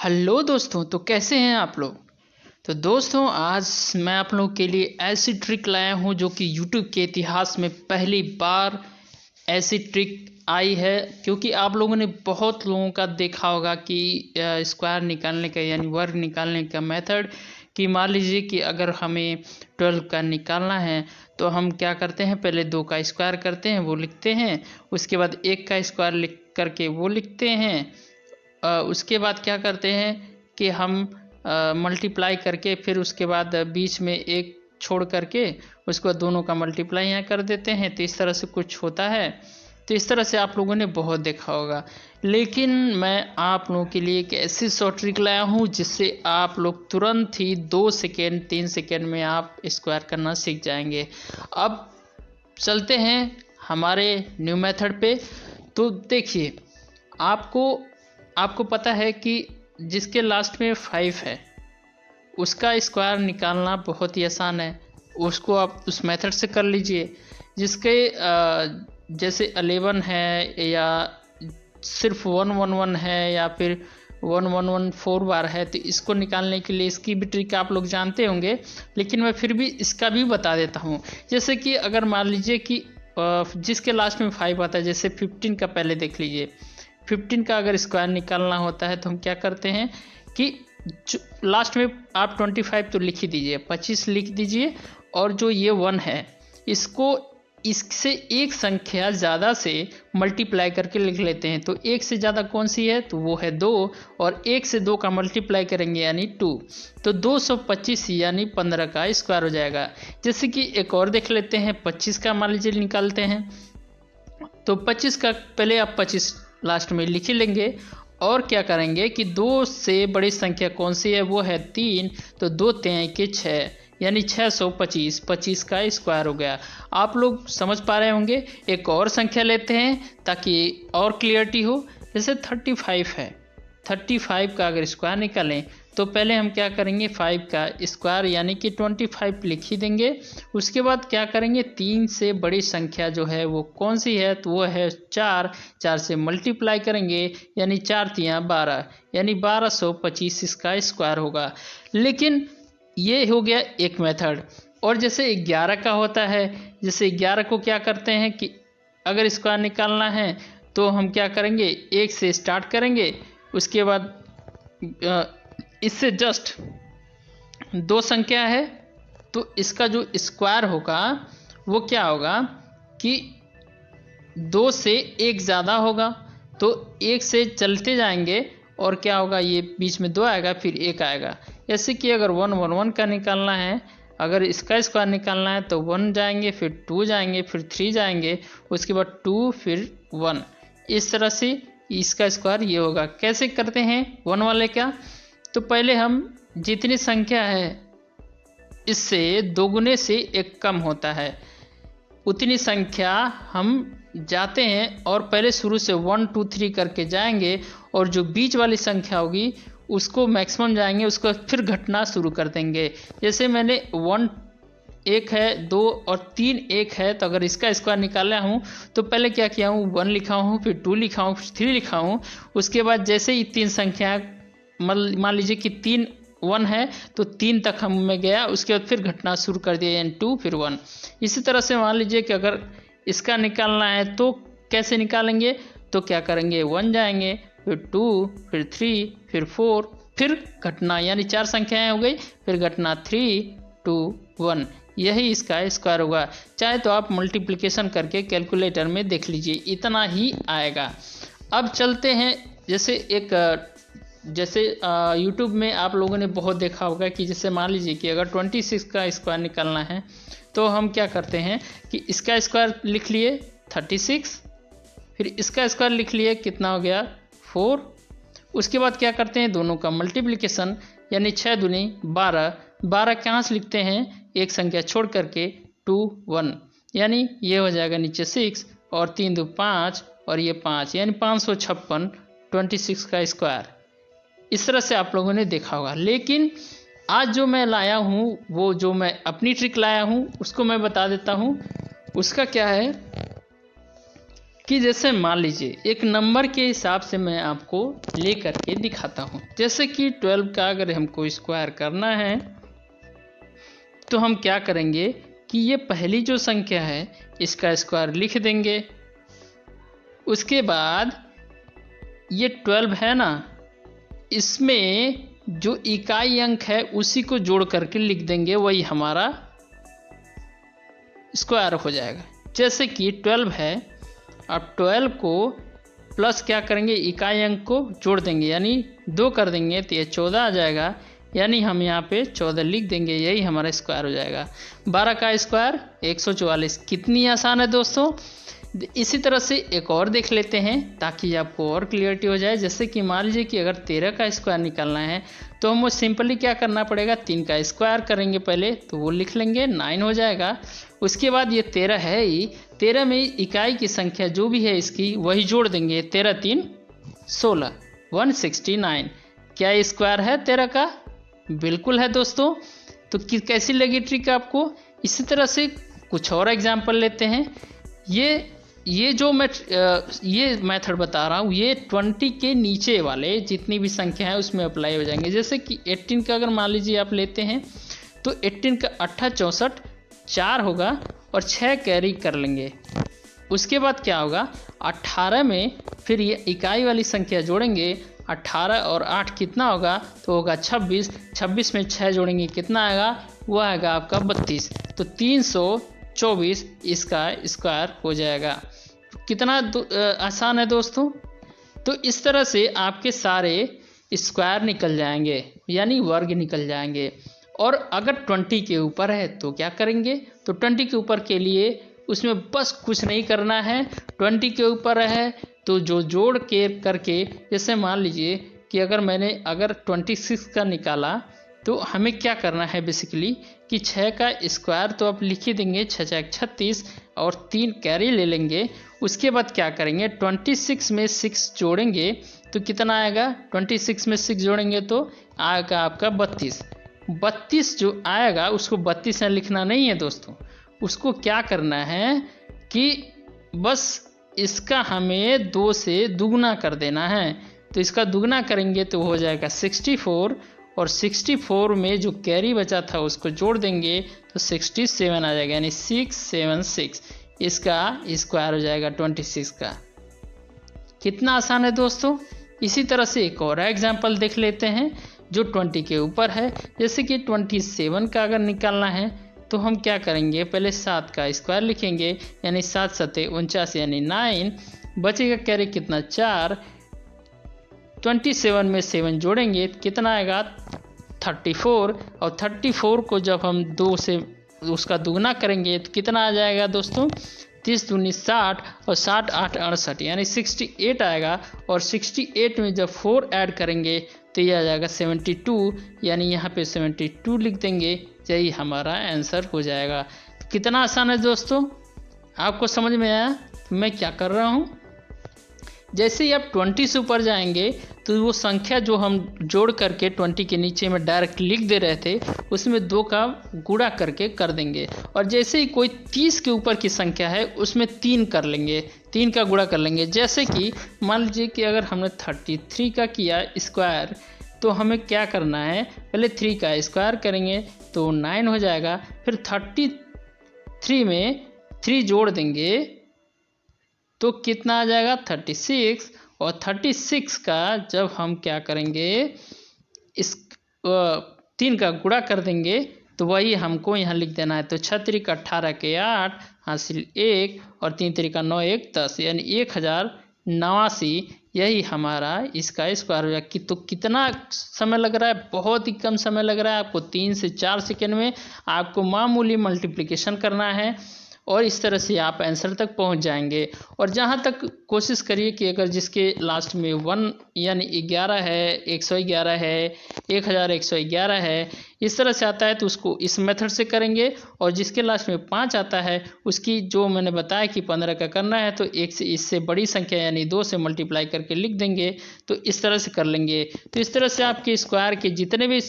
Hello दोस्तों, तो कैसे हैं आप लोग। तो दोस्तों, आज मैं आप लोगों के लिए ऐसी ट्रिक लाया हूं जो कि यूट्यूब के इतिहास में पहली बार ऐसी ट्रिक आई है। क्योंकि आप लोगों ने बहुत लोगों का देखा होगा कि स्क्वायर निकालने का यानी वर्ग निकालने का मेथड, कि मान लीजिए कि अगर हमें 12 का निकालना है तो हम क्या करते हैं, पहले 2 का स्क्वायर करते हैं, वो लिखते हैं। उसके बाद 1 का स्क्वायर लिख करके वो लिखते हैं। उसके बाद क्या करते हैं कि हम मल्टीप्लाई करके फिर उसके बाद बीच में एक छोड़ करके उसके बाद दोनों का मल्टीप्लाई यहाँ कर देते हैं। तो इस तरह से कुछ होता है। तो इस तरह से आप लोगों ने बहुत देखा होगा, लेकिन मैं आप लोगों के लिए एक ऐसी शॉर्ट ट्रिक लाया हूँ जिससे आप लोग तुरंत ही 2 सेकेंड 3 सेकेंड में आप स्क्वायर करना सीख जाएंगे। अब चलते हैं हमारे न्यू मेथड पे। तो देखिए, आपको आपको पता है कि जिसके लास्ट में 5 है उसका स्क्वायर निकालना बहुत ही आसान है। उसको आप उस मेथड से कर लीजिए। जिसके जैसे 11 है या सिर्फ 111 है या फिर 1114 बार है, तो इसको निकालने के लिए इसकी भी ट्रिक आप लोग जानते होंगे, लेकिन मैं फिर भी इसका भी बता देता हूँ। जैसे कि अगर मान लीजिए कि जिसके लास्ट में 5 आता है, जैसे 15 का पहले देख लीजिए। 15 का अगर स्क्वायर निकालना होता है तो हम क्या करते हैं कि लास्ट में आप 25 तो लिख ही दीजिए, 25 लिख दीजिए, और जो ये 1 है इसको इससे एक संख्या ज़्यादा से मल्टीप्लाई करके लिख लेते हैं। तो एक से ज़्यादा कौन सी है, तो वो है 2, और 1 से 2 का मल्टीप्लाई करेंगे यानी 2। तो 225 यानी 15 का स्क्वायर हो जाएगा। जैसे कि एक और देख लेते हैं, 25 का मान लीजिए निकालते हैं। तो 25 का पहले आप 25 लास्ट में लिख ही लेंगे, और क्या करेंगे कि 2 से बड़ी संख्या कौन सी है, वो है 3। तो 2 3 के 6 यानी 625, 25 का स्क्वायर हो गया। आप लोग समझ पा रहे होंगे। एक और संख्या लेते हैं ताकि और क्लियरिटी हो। जैसे 35 है, 35 का अगर स्क्वायर निकालें तो पहले हम क्या करेंगे, 5 का स्क्वायर यानी कि 25 लिख ही देंगे। उसके बाद क्या करेंगे, 3 से बड़ी संख्या जो है वो कौन सी है, तो वो है 4। 4 से मल्टीप्लाई करेंगे यानी 4 3 12 यानी 1225 इसका स्क्वायर होगा। लेकिन ये हो गया एक मेथड। और जैसे 11 का होता है, जैसे 11 को क्या करते हैं कि अगर स्क्वायर निकालना है तो हम क्या करेंगे, 1 से स्टार्ट करेंगे। उसके बाद इससे जस्ट 2 संख्या है तो इसका जो स्क्वायर होगा वो क्या होगा कि 2 से 1 ज़्यादा होगा। तो 1 से चलते जाएंगे और क्या होगा, ये बीच में 2 आएगा फिर 1 आएगा। जैसे कि अगर 111 का निकालना है, अगर इसका स्क्वायर निकालना है तो 1 जाएंगे, फिर 2 जाएंगे, फिर 3 जाएंगे, उसके बाद 2 फिर 1। इस तरह से इसका स्क्वायर ये होगा। कैसे करते हैं 1 वाले का, तो पहले हम जितनी संख्या है इससे दोगुने से 1 कम होता है उतनी संख्या हम जाते हैं, और पहले शुरू से 1 2 3 करके जाएंगे, और जो बीच वाली संख्या होगी उसको मैक्सिमम जाएंगे, उसको फिर घटना शुरू कर देंगे। जैसे मैंने 1 1 है, 2 और 3 1 है, तो अगर इसका स्क्वायर निकाला हूँ तो पहले क्या किया हूँ, 1 लिखा हूँ, फिर 2 लिखा हूँ, फिर 3 लिखा हूँ। उसके बाद जैसे ही 3 संख्या मान लीजिए कि 3 1 है तो 3 तक हम में गया, उसके बाद फिर घटना शुरू कर दिया यानी 2 फिर 1। इसी तरह से मान लीजिए कि अगर इसका निकालना है तो कैसे निकालेंगे, तो क्या करेंगे, 1 जाएंगे, फिर 2 फिर 3 फिर 4 फिर घटना यानी 4 संख्याएं हो गई, फिर घटना 3 2 1। यही इसका स्क्वायर होगा। चाहे तो आप मल्टीप्लिकेशन करके कैलकुलेटर में देख लीजिए, इतना ही आएगा। अब चलते हैं, जैसे यूट्यूब में आप लोगों ने बहुत देखा होगा कि जैसे मान लीजिए कि अगर 26 का स्क्वायर निकालना है तो हम क्या करते हैं कि इसका स्क्वायर लिख लिए 36, फिर इसका स्क्वायर लिख लिए, कितना हो गया 4। उसके बाद क्या करते हैं, दोनों का मल्टीप्लिकेशन यानी 6 दूनी 12। 12 कहाँ से लिखते हैं, एक संख्या छोड़ करके 2 1 यानी ये हो जाएगा नीचे 6, और 3 2 5 और ये 5 यानी 556 26 का स्क्वायर। इस तरह से आप लोगों ने देखा होगा। लेकिन आज जो मैं लाया हूँ, वो जो मैं अपनी ट्रिक लाया हूँ उसको मैं बता देता हूँ। उसका क्या है कि जैसे मान लीजिए एक नंबर के हिसाब से मैं आपको ले करके दिखाता हूँ। जैसे कि 12 का अगर हमको स्क्वायर करना है तो हम क्या करेंगे कि ये पहली जो संख्या है इसका स्क्वायर लिख देंगे। उसके बाद ये 12 है ना, इसमें जो इकाई अंक है उसी को जोड़ करके लिख देंगे, वही हमारा स्क्वायर हो जाएगा। जैसे कि 12 है, अब 12 को प्लस क्या करेंगे, इकाई अंक को जोड़ देंगे यानी 2 कर देंगे तो ये 14 आ जाएगा, यानी हम यहाँ पे 14 लिख देंगे, यही हमारा स्क्वायर हो जाएगा। 12 का स्क्वायर 144। कितनी आसान है दोस्तों। इसी तरह से एक और देख लेते हैं ताकि आपको और क्लियरिटी हो जाए। जैसे कि मान लीजिए कि अगर 13 का स्क्वायर निकालना है तो हम सिंपली क्या करना पड़ेगा, 3 का स्क्वायर करेंगे पहले, तो वो लिख लेंगे 9 हो जाएगा। उसके बाद ये 13 है ही, 13 में इकाई की संख्या जो भी है इसकी वही जोड़ देंगे, 13 3 16 169। क्या स्क्वायर है 13 का? बिल्कुल है दोस्तों। तो कैसी लगी ट्रिक आपको। इसी तरह से कुछ और एग्जाम्पल लेते हैं। ये जो मैं ये मेथड बता रहा हूँ ये 20 के नीचे वाले जितनी भी संख्या है उसमें अप्लाई हो जाएंगे। जैसे कि 18 का अगर मान लीजिए आप लेते हैं तो 18 का 8 64 4 होगा और 6 कैरी कर लेंगे। उसके बाद क्या होगा, 18 में फिर ये इकाई वाली संख्या जोड़ेंगे, 18 और 8 कितना होगा, तो होगा 26। 26 में 6 जोड़ेंगे कितना आएगा, वो आएगा आपका 32। तो 324 इसका स्क्वायर हो जाएगा। कितना आसान है दोस्तों। तो इस तरह से आपके सारे स्क्वायर निकल जाएंगे यानी वर्ग निकल जाएंगे। और अगर 20 के ऊपर है तो क्या करेंगे, तो 20 के ऊपर के लिए उसमें बस कुछ नहीं करना है। 20 के ऊपर है तो जो जोड़ के करके, जैसे मान लीजिए कि अगर 26 का निकाला तो हमें क्या करना है बेसिकली कि 6 का स्क्वायर तो आप लिख ही देंगे, 6 6 36 और 3 कैरी ले लेंगे। उसके बाद क्या करेंगे, 26 में 6 जोड़ेंगे तो कितना आएगा, 26 में 6 जोड़ेंगे तो आएगा आपका 32। 32 जो आएगा उसको 32 में लिखना नहीं है दोस्तों, उसको क्या करना है कि बस इसका हमें 2 से दुगना कर देना है। तो इसका दुगना करेंगे तो हो जाएगा 64 और 64 में जो कैरी बचा था उसको जोड़ देंगे तो 67 आ जाएगा, यानी 676 इसका स्क्वायर हो जाएगा 26 का। कितना आसान है दोस्तों। इसी तरह से एक और एग्जाम्पल देख लेते हैं जो 20 के ऊपर है। जैसे कि 27 का अगर निकालना है तो हम क्या करेंगे, पहले 7 का स्क्वायर लिखेंगे यानी 7 7 49 यानी 9, बचेगा कैरी कितना 4। 27 में 7 जोड़ेंगे कितना आएगा 34 और 34 को जब हम 2 से उसका दुगना करेंगे तो कितना आ जाएगा दोस्तों, 30 दूनी 60 और 60 8 68 यानी 68 आएगा। और 68 में जब 4 ऐड करेंगे तो ये आ जाएगा 72, यानी यहाँ पे 72 लिख देंगे, यही हमारा आंसर हो जाएगा। कितना आसान है दोस्तों, आपको समझ में आया मैं क्या कर रहा हूँ। जैसे ही आप 20 से ऊपर जाएंगे तो वो संख्या जो हम जोड़ करके 20 के नीचे में डायरेक्ट लिख दे रहे थे उसमें 2 का गुणा करके कर देंगे। और जैसे ही कोई 30 के ऊपर की संख्या है उसमें 3 कर लेंगे, 3 का गुणा कर लेंगे। जैसे कि मान लीजिए कि अगर हमने 33 का किया स्क्वायर तो हमें क्या करना है, पहले 3 का स्क्वायर करेंगे तो 9 हो जाएगा, फिर 33 में 3 जोड़ देंगे तो कितना आ जाएगा 36। और 36 का जब हम क्या करेंगे इस 3 का गुणा कर देंगे तो वही हमको यहाँ लिख देना है। तो 6 3 का 18 के 8 हासिल 1 और 3 3 का 9 1 10 यानी 1089, यही हमारा इसका स्क्वायर हो जाएगा। तो कितना समय लग रहा है, बहुत ही कम समय लग रहा है। आपको 3 से 4 सेकेंड में आपको मामूली मल्टीप्लिकेशन करना है और इस तरह से आप आंसर तक पहुंच जाएंगे। और जहां तक कोशिश करिए कि अगर जिसके लास्ट में 1 यानी 11 है, 111 है, 1111 है, इस तरह से आता है तो उसको इस मेथड से करेंगे। और जिसके लास्ट में 5 आता है उसकी जो मैंने बताया कि 15 का करना है तो 1 से इससे बड़ी संख्या यानी 2 से मल्टीप्लाई करके लिख देंगे, तो इस तरह से कर लेंगे। तो इस तरह से आपके स्क्वायर के जितने भी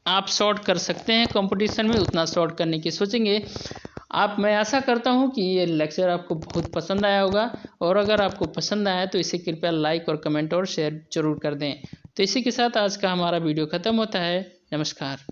आप सॉर्ट कर सकते हैं कंपटीशन में उतना सॉर्ट करने की सोचेंगे। मैं आशा करता हूँ कि ये लेक्चर आपको बहुत पसंद आया होगा, और अगर आपको पसंद आया तो इसे कृपया लाइक और कमेंट और शेयर जरूर कर दें। तो इसी के साथ आज का हमारा वीडियो ख़त्म होता है। नमस्कार।